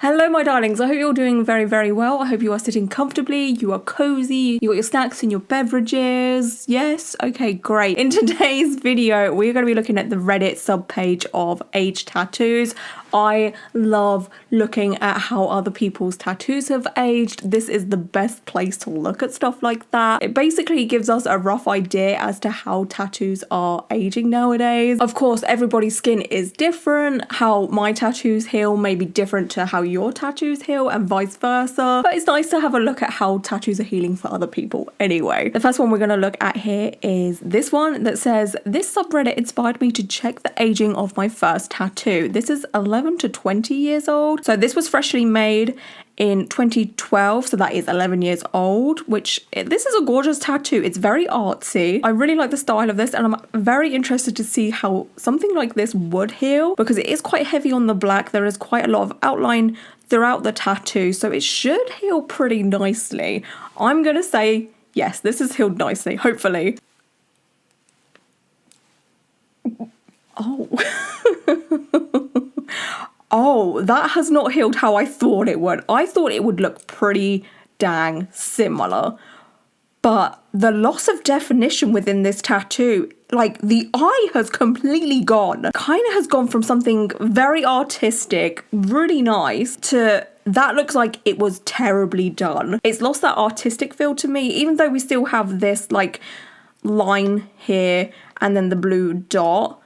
Hello, my darlings. I hope you're doing very, very well. I hope you are sitting comfortably, you are cozy, you got your snacks and your beverages. Yes? Okay, great. In today's video, we're going to be looking at the Reddit subpage of age tattoos. I love looking at how other people's tattoos have aged. This is the best place to look at stuff like that. It basically gives us a rough idea as to how tattoos are aging nowadays. Of course, everybody's skin is different. How my tattoos heal may be different to how your tattoos heal and vice versa. But it's nice to have a look at how tattoos are healing for other people anyway. The first one we're going to look at here is this one that says, "This subreddit inspired me to check the aging of my first tattoo." This is 11 to 20 years old. So this was freshly made in 2012, so that is 11 years old, this is a gorgeous tattoo. It's very artsy. I really like the style of this, and I'm very interested to see how something like this would heal, because it is quite heavy on the black. There is quite a lot of outline throughout the tattoo, so it should heal pretty nicely. I'm gonna say yes, this is healed nicely, hopefully. Oh. Oh, that has not healed how I thought it would. I thought it would look pretty dang similar. But the loss of definition within this tattoo, like the eye has completely gone. Kind of has gone from something very artistic, really nice, to that looks like it was terribly done. It's lost that artistic feel to me, even though we still have this like line here and then the blue dot,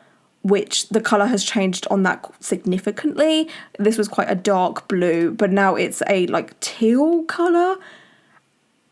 which the colour has changed on that significantly. This was quite a dark blue, but now it's a like teal colour.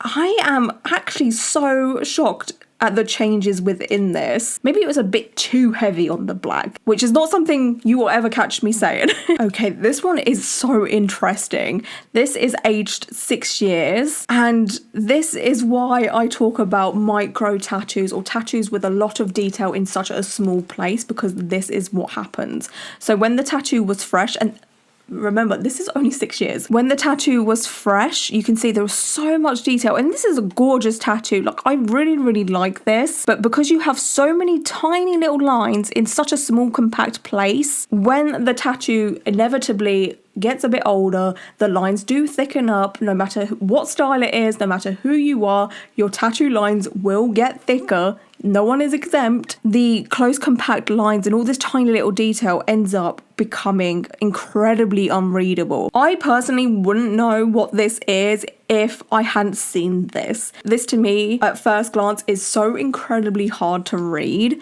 I am actually so shocked at the changes within this. Maybe it was a bit too heavy on the black, which is not something you will ever catch me saying. Okay, this one is so interesting. This is aged 6 years, and this is why I talk about micro tattoos or tattoos with a lot of detail in such a small place, because this is what happens. So when the tattoo was fresh, and remember, this is only 6 years. When the tattoo was fresh, you can see there was so much detail, and this is a gorgeous tattoo. Like, I really, really like this, but because you have so many tiny little lines in such a small, compact place, when the tattoo inevitably gets a bit older, the lines do thicken up. No matter what style it is, no matter who you are, your tattoo lines will get thicker. No one is exempt. The close compact lines and all this tiny little detail ends up becoming incredibly unreadable. I personally wouldn't know what this is if I hadn't seen this. This to me, at first glance, is so incredibly hard to read.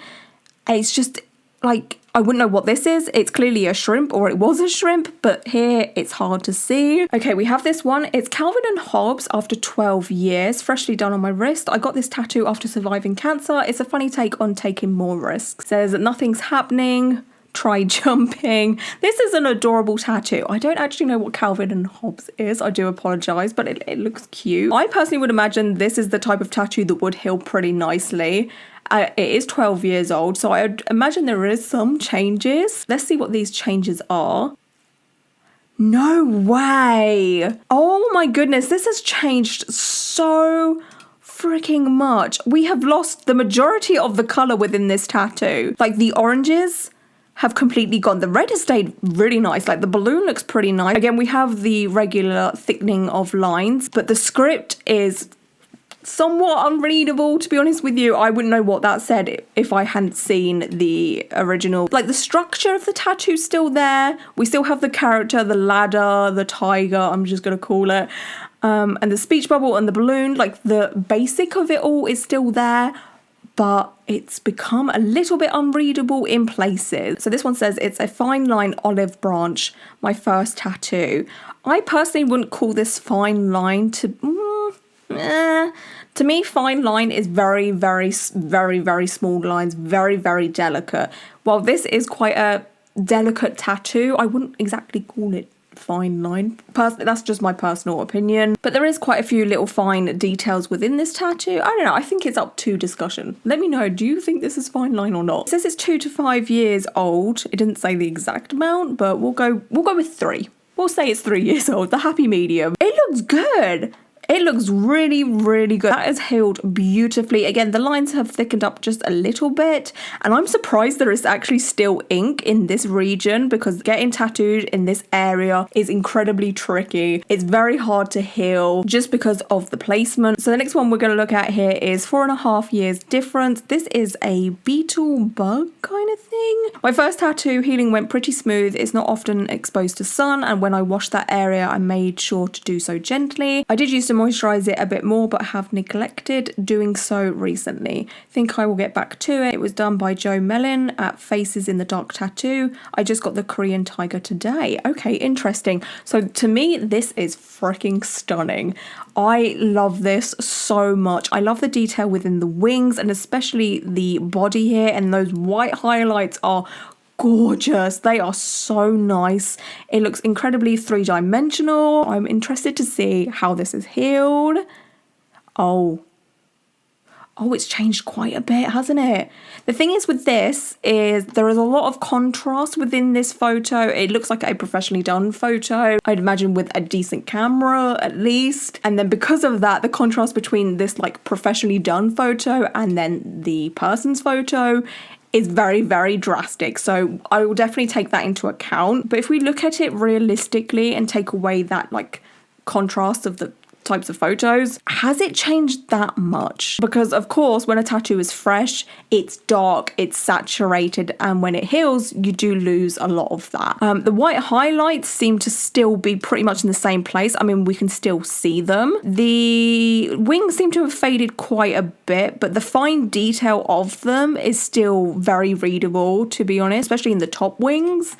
It's just like, I wouldn't know what this is. It's clearly a shrimp, or it was a shrimp, but here it's hard to see. Okay, we have this one. It's Calvin and Hobbes after 12 years, freshly done on my wrist. I got this tattoo after surviving cancer. It's a funny take on taking more risks. Says nothing's happening. Try jumping. This is an adorable tattoo. I don't actually know what Calvin and Hobbes is. I do apologise, but it looks cute. I personally would imagine this is the type of tattoo that would heal pretty nicely. It is 12 years old, so I would imagine there is some changes. Let's see what these changes are. No way. Oh my goodness, this has changed so freaking much. We have lost the majority of the colour within this tattoo. Like, the oranges have completely gone. The red has stayed really nice. Like, the balloon looks pretty nice. Again, we have the regular thickening of lines, but the script is somewhat unreadable, to be honest with you. I wouldn't know what that said if I hadn't seen the original. Like, the structure of the tattoo's still there. We still have the character, the ladder, the tiger, I'm just gonna call it, and the speech bubble and the balloon. Like, the basic of it all is still there, but it's become a little bit unreadable in places. So this one says, "It's a fine line olive branch, my first tattoo." I personally wouldn't call this fine line. To me, fine line is very, very, very, very small lines, very, very delicate. While this is quite a delicate tattoo, I wouldn't exactly call it fine line. That's just my personal opinion. But there is quite a few little fine details within this tattoo. I don't know, I think it's up to discussion. Let me know, do you think this is fine line or not? It says it's 2 to 5 years old. It didn't say the exact amount, but we'll go with 3. We'll say it's 3 years old, the happy medium. It looks good. It looks really, really good. That is healed beautifully. Again, the lines have thickened up just a little bit, and I'm surprised there is actually still ink in this region, because getting tattooed in this area is incredibly tricky. It's very hard to heal just because of the placement. So the next one we're going to look at here is 4.5 years difference. This is a beetle bug kind of thing. My first tattoo healing went pretty smooth. It's not often exposed to sun, and when I washed that area I made sure to do so gently. I did used to moisturize it a bit more, but have neglected doing so recently. Think I will get back to it. It was done by Joe Mellin at Faces in the Dark Tattoo. I just got the Korean tiger today. Okay, interesting. So to me, this is freaking stunning. I love this so much. I love the detail within the wings, and especially the body here, and those white highlights are gorgeous. They are so nice. It looks incredibly three-dimensional. I'm interested to see how this is healed. Oh, it's changed quite a bit, hasn't it? The thing is with this is there is a lot of contrast within this photo. It looks like a professionally done photo, I'd imagine, with a decent camera at least. And then because of that, the contrast between this like professionally done photo and then the person's photo is very, very drastic. So I will definitely take that into account. But if we look at it realistically and take away that like contrast of the types of photos, has it changed that much? Because of course when a tattoo is fresh, it's dark, it's saturated, and when it heals you do lose a lot of that. The white highlights seem to still be pretty much in the same place. I mean, we can still see them. The wings seem to have faded quite a bit, but the fine detail of them is still very readable, to be honest, especially in the top wings.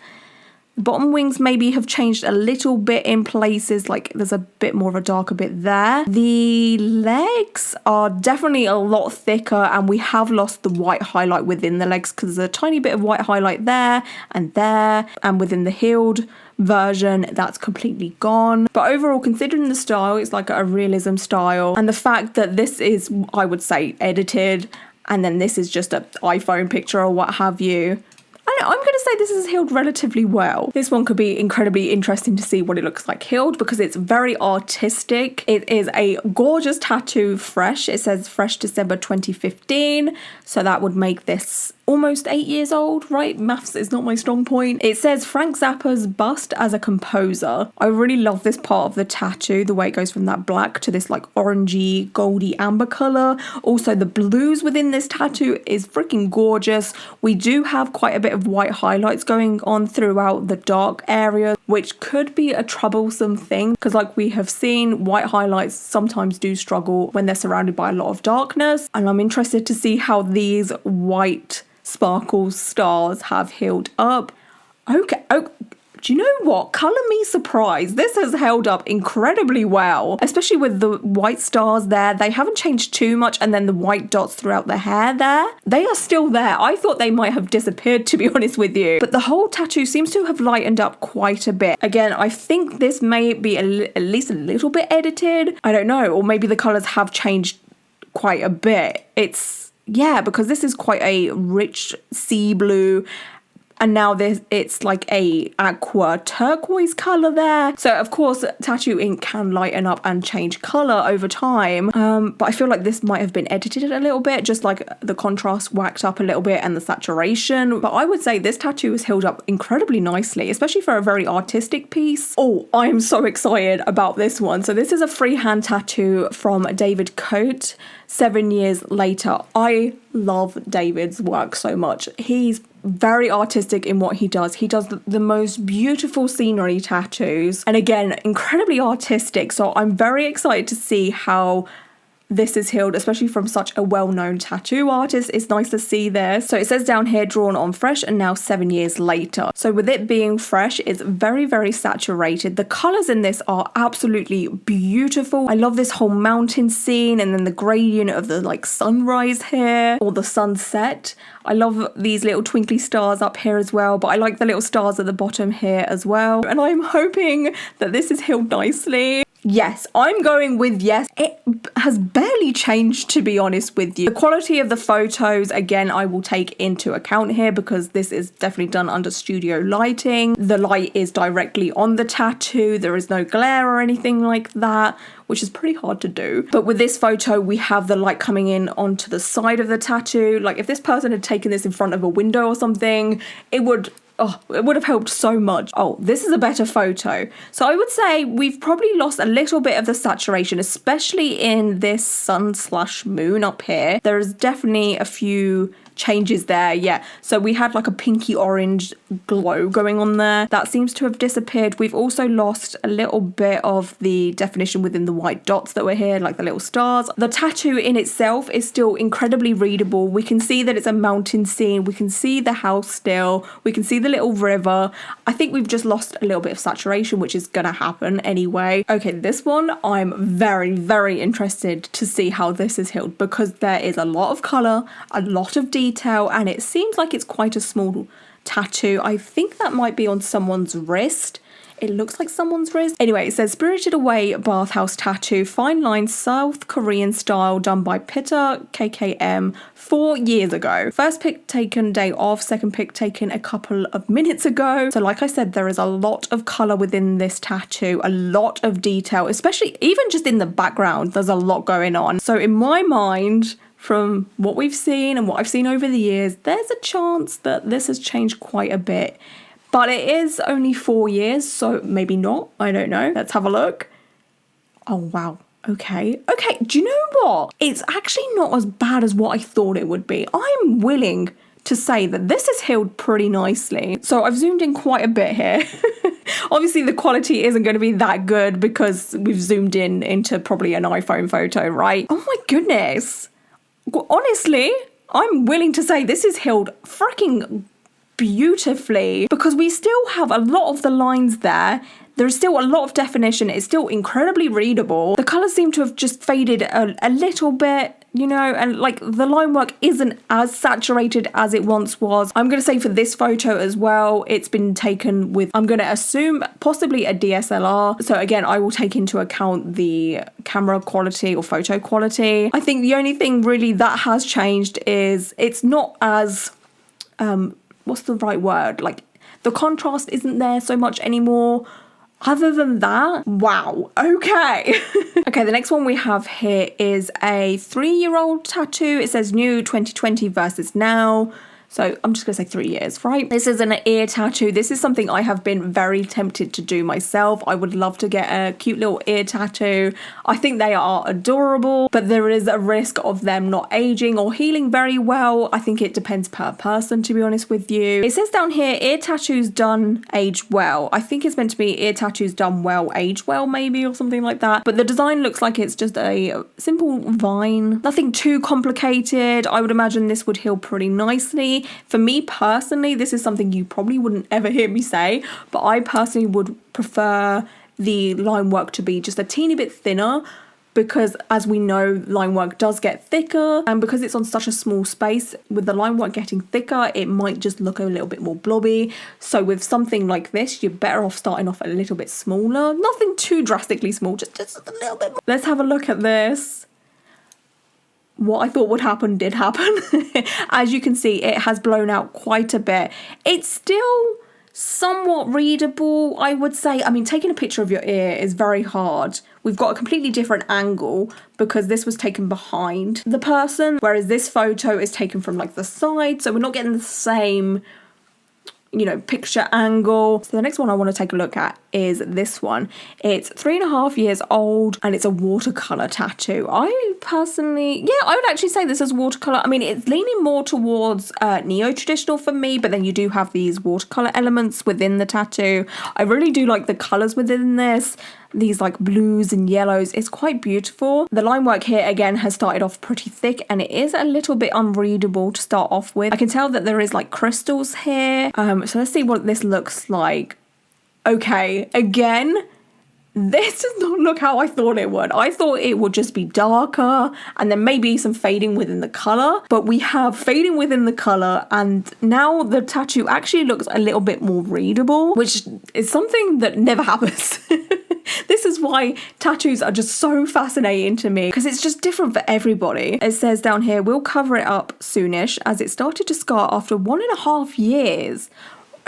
Bottom wings maybe have changed a little bit in places, like there's a bit more of a darker bit there. The legs are definitely a lot thicker, and we have lost the white highlight within the legs because there's a tiny bit of white highlight there, and within the healed version that's completely gone. But overall, considering the style, it's like a realism style, and the fact that this is, I would say, edited, and then this is just an iPhone picture or what have you, I'm going to say this is healed relatively well. This one could be incredibly interesting to see what it looks like healed, because it's very artistic. It is a gorgeous tattoo, fresh. It says fresh December 2015. So that would make this almost 8 years old, right? Maths is not my strong point. It says Frank Zappa's bust as a composer. I really love this part of the tattoo, the way it goes from that black to this like orangey, goldy amber color. Also, the blues within this tattoo is freaking gorgeous. We do have quite a bit of white highlights going on throughout the dark area, which could be a troublesome thing, because like we have seen, white highlights sometimes do struggle when they're surrounded by a lot of darkness. And I'm interested to see how these white sparkle stars have healed up. Okay, do you know what? Colour me surprised. This has held up incredibly well, especially with the white stars there. They haven't changed too much, and then the white dots throughout the hair there, they are still there. I thought they might have disappeared, to be honest with you, but the whole tattoo seems to have lightened up quite a bit. Again, I think this may be at least a little bit edited. I don't know, or maybe the colours have changed quite a bit. Yeah, because this is quite a rich sea blue, and now it's like a aqua turquoise color there. So of course tattoo ink can lighten up and change color over time, but I feel like this might have been edited a little bit, just like the contrast whacked up a little bit and the saturation. But I would say this tattoo is held up incredibly nicely, especially for a very artistic piece. Oh, I am so excited about this one. So this is a freehand tattoo from David Coate, 7 years later. I love David's work so much. He's very artistic in what he does. He does the most beautiful scenery tattoos, and again, incredibly artistic. So I'm very excited to see how this is healed, especially from such a well-known tattoo artist. It's nice to see this. So it says down here, drawn on fresh and now 7 years later. So with it being fresh, it's very, very saturated. The colors in this are absolutely beautiful. I love this whole mountain scene, and then the gradient of the like sunrise here, or the sunset. I love these little twinkly stars up here as well, but I like the little stars at the bottom here as well. And I'm hoping that this is healed nicely. Yes, I'm going with yes. It has barely changed, to be honest with you. The quality of the photos, again, I will take into account here because this is definitely done under studio lighting. The light is directly on the tattoo. There is no glare or anything like that, which is pretty hard to do. But with this photo, we have the light coming in onto the side of the tattoo. Like if this person had taken this in front of a window or something, it would have helped so much. Oh, this is a better photo. So I would say we've probably lost a little bit of the saturation, especially in this sun/moon up here. There's definitely a few changes there. Yeah, so we had like a pinky orange glow going on there. That seems to have disappeared. We've also lost a little bit of the definition within the white dots that were here, like the little stars. The tattoo in itself is still incredibly readable. We can see that it's a mountain scene. We can see the house still. We can see the little river. I think we've just lost a little bit of saturation, which is gonna happen anyway. Okay, this one I'm very, very interested to see how this is healed because there is a lot of colour, a lot of detail, and it seems like it's quite a small tattoo. I think that might be on someone's wrist. It looks like someone's wrist. Anyway, it says Spirited Away Bathhouse Tattoo, fine line South Korean style, done by Pitta KKM 4 years ago. First pic taken day of, second pic taken a couple of minutes ago. So like I said, there is a lot of colour within this tattoo, a lot of detail, especially even just in the background, there's a lot going on. So in my mind, from what we've seen and what I've seen over the years, there's a chance that this has changed quite a bit. But it is only 4 years, so maybe not. I don't know. Let's have a look. Oh, wow. Okay. Okay, do you know what? It's actually not as bad as what I thought it would be. I'm willing to say that this is healed pretty nicely. So I've zoomed in quite a bit here. Obviously, the quality isn't going to be that good because we've zoomed in into probably an iPhone photo, right? Oh my goodness. Honestly, I'm willing to say this is healed freaking beautifully because we still have a lot of the lines there. There's still a lot of definition. It's still incredibly readable. The colours seem to have just faded a little bit, you know, and like the line work isn't as saturated as it once was. I'm going to say for this photo as well, it's been taken with, I'm going to assume, possibly a DSLR. So again, I will take into account the camera quality or photo quality. I think the only thing really that has changed is it's not as, what's the right word? Like the contrast isn't there so much anymore. Other than that, wow, okay. Okay, the next one we have here is a 3-year-old tattoo. It says new 2020 versus now. So I'm just going to say 3 years, right? This is an ear tattoo. This is something I have been very tempted to do myself. I would love to get a cute little ear tattoo. I think they are adorable, but there is a risk of them not aging or healing very well. I think it depends per person, to be honest with you. It says down here, ear tattoos done age well. I think it's meant to be ear tattoos done well, age well maybe, or something like that. But the design looks like it's just a simple vine. Nothing too complicated. I would imagine this would heal pretty nicely. For me personally, this is something you probably wouldn't ever hear me say, but I personally would prefer the line work to be just a teeny bit thinner because as we know, line work does get thicker, and because it's on such a small space, with the line work getting thicker, it might just look a little bit more blobby. So with something like this, you're better off starting off a little bit smaller. Nothing too drastically small, just a little bit more. Let's have a look at this. What I thought would happen did happen. As you can see, it has blown out quite a bit. It's still somewhat readable, I would say. I mean, taking a picture of your ear is very hard. We've got a completely different angle because this was taken behind the person, whereas this photo is taken from like the side. So we're not getting the same, you know, picture angle. So the next one I want to take a look at is this one. It's 3.5 years old and it's a watercolor tattoo. I personally, yeah, I would actually say this is watercolor. I mean, it's leaning more towards neo-traditional for me, but then you do have these watercolor elements within the tattoo. I really do like the colors within this. These like blues and yellows. It's quite beautiful. The line work here again has started off pretty thick and it is a little bit unreadable to start off with. I can tell that there is like crystals here. So let's see what this looks like. Okay, again, this does not look how I thought it would. I thought it would just be darker and then maybe some fading within the color, but we have fading within the color and now the tattoo actually looks a little bit more readable, which is something that never happens. This is is why tattoos are just so fascinating to me, because it's just different for everybody. It says down here, we'll cover it up soonish as it started to scar after 1.5 years.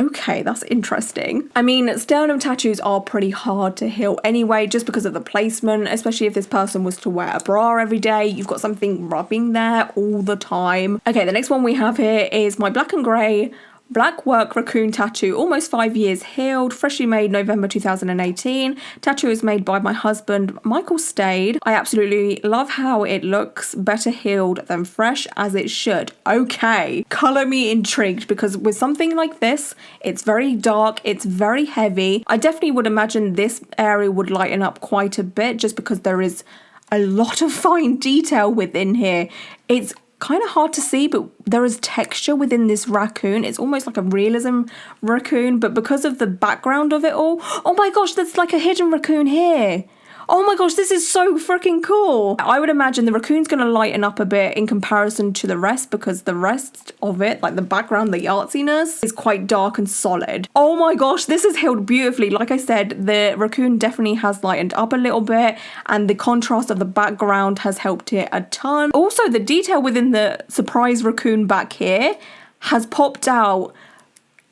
Okay, that's interesting. I mean, sternum tattoos are pretty hard to heal anyway, just because of the placement, especially if this person was to wear a bra every day. You've got something rubbing there all the time. Okay, the next one we have here is my black and grey black work raccoon tattoo, almost 5 years healed, freshly made November 2018. Tattoo is made by my husband, Michael Stade. I absolutely love how it looks, better healed than fresh, as it should. Okay, colour me intrigued, because with something like this, it's very dark, it's very heavy. I definitely would imagine this area would lighten up quite a bit, just because there is a lot of fine detail within here. It's kind of hard to see, but there is texture within this raccoon. It's almost like a realism raccoon, but because of the background of it all, oh my gosh, there's like a hidden raccoon here. Oh my gosh, this is so freaking cool. I would imagine the raccoon's going to lighten up a bit in comparison to the rest, because the rest of it, like the background, the artsiness, is quite dark and solid. Oh my gosh, this is healed beautifully. Like I said, the raccoon definitely has lightened up a little bit, and the contrast of the background has helped it a ton. Also, the detail within the surprise raccoon back here has popped out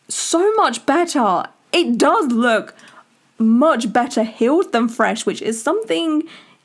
so much better. It does look much better healed than fresh, which is something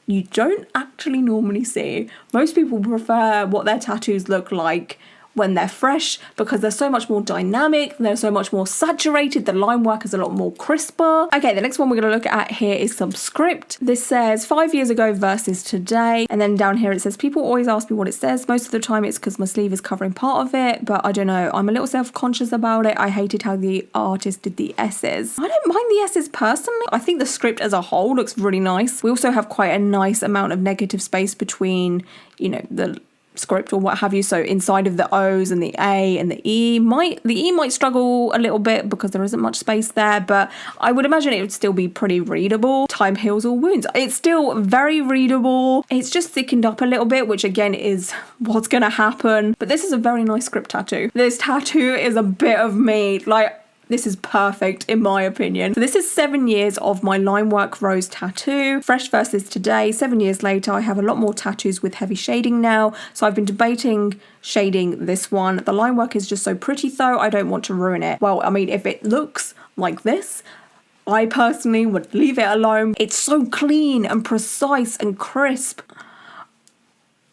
you don't actually normally see. Most people prefer what their tattoos look like when they're fresh, because they're so much more dynamic, they're so much more saturated, the line work is a lot more crisper. Okay, the next one we're going to look at here is some script. This says 5 years ago versus today, and then down here it says, people always ask me what it says. Most of the time it's because my sleeve is covering part of it, but I don't know, I'm a little self-conscious about it. I hated how the artist did the S's. I don't mind the S's personally. I think the script as a whole looks really nice. We also have quite a nice amount of negative space between, you know, the script or what have you, so inside of the O's and the A and the E might struggle a little bit because there isn't much space there, but I would imagine it would still be pretty readable. Time heals all wounds. It's still very readable. It's just thickened up a little bit, which again is what's gonna happen, but this is a very nice script tattoo. This tattoo is a bit of me, like, this is perfect in my opinion. So this is 7 years of my line work rose tattoo. Fresh versus today, 7 years later, I have a lot more tattoos with heavy shading now. So I've been debating shading this one. The line work is just so pretty though, I don't want to ruin it. Well, I mean, if it looks like this, I personally would leave it alone. It's so clean and precise and crisp.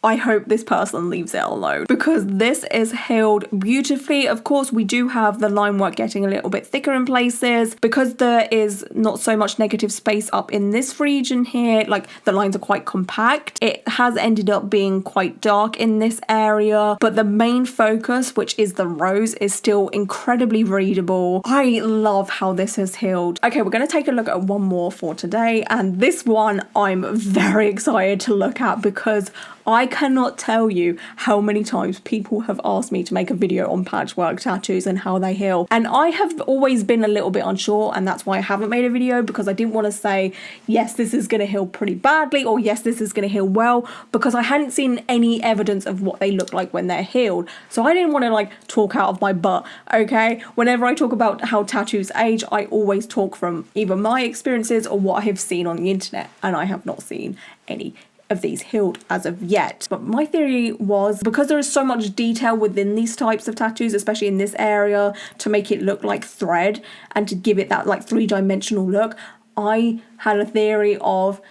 I hope this person leaves it alone, because this is healed beautifully. Of course, we do have the line work getting a little bit thicker in places because there is not so much negative space up in this region here. Like, the lines are quite compact. It has ended up being quite dark in this area, but the main focus, which is the rose, is still incredibly readable. I love how this has healed. Okay, we're going to take a look at one more for today, and this one I'm very excited to look at, because I cannot tell you how many times people have asked me to make a video on patchwork tattoos and how they heal. And I have always been a little bit unsure, and that's why I haven't made a video, because I didn't want to say, yes, this is going to heal pretty badly, or yes, this is going to heal well, because I hadn't seen any evidence of what they look like when they're healed. So I didn't want to like talk out of my butt, okay? Whenever I talk about how tattoos age, I always talk from either my experiences or what I have seen on the internet, and I have not seen any of these healed as of yet. But my theory was, because there is so much detail within these types of tattoos, especially in this area, to make it look like thread and to give it that like three-dimensional look, I had a theory of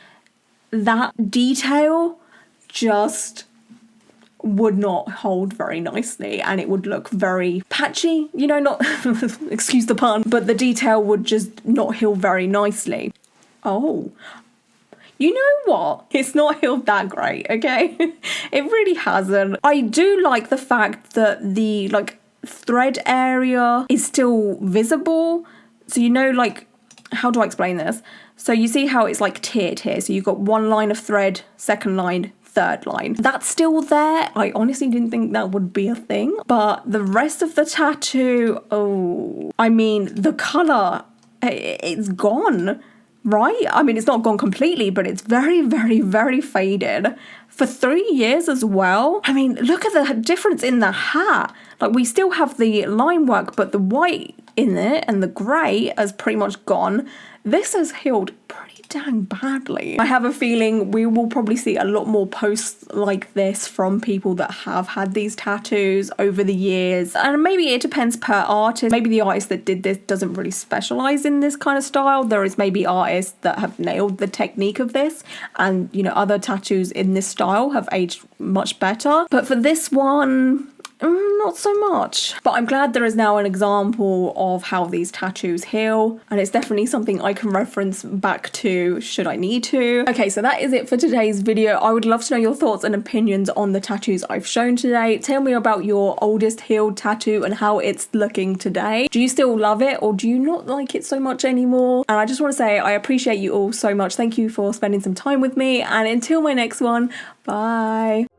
that detail just would not hold very nicely, and it would look very patchy, you know, not excuse the pun, but the detail would just not heal very nicely. Oh, you know what? It's not healed that great, okay? It really hasn't. I do like the fact that the like thread area is still visible. So, you know, like, how do I explain this? So you see how it's like tiered here. So you've got one line of thread, second line, third line. That's still there. I honestly didn't think that would be a thing. But the rest of the tattoo, oh, I mean, the colour, it's gone. Right? I mean, it's not gone completely, but it's very, very, very faded. For 3 years as well. I mean, look at the difference in the hat. Like, we still have the line work, but the white in it and the grey has pretty much gone. This has healed pretty dang badly. I have a feeling we will probably see a lot more posts like this from people that have had these tattoos over the years. And maybe it depends per artist. Maybe the artist that did this doesn't really specialize in this kind of style. There is maybe artists that have nailed the technique of this, and you know, other tattoos in this style have aged much better. But for this one, not so much. But I'm glad there is now an example of how these tattoos heal, and it's definitely something I can reference back to should I need to. Okay, so that is it for today's video. I would love to know your thoughts and opinions on the tattoos I've shown today. Tell me about your oldest healed tattoo and how it's looking today. Do you still love it, or do you not like it so much anymore? And I just want to say I appreciate you all so much. Thank you for spending some time with me, and until my next one, bye.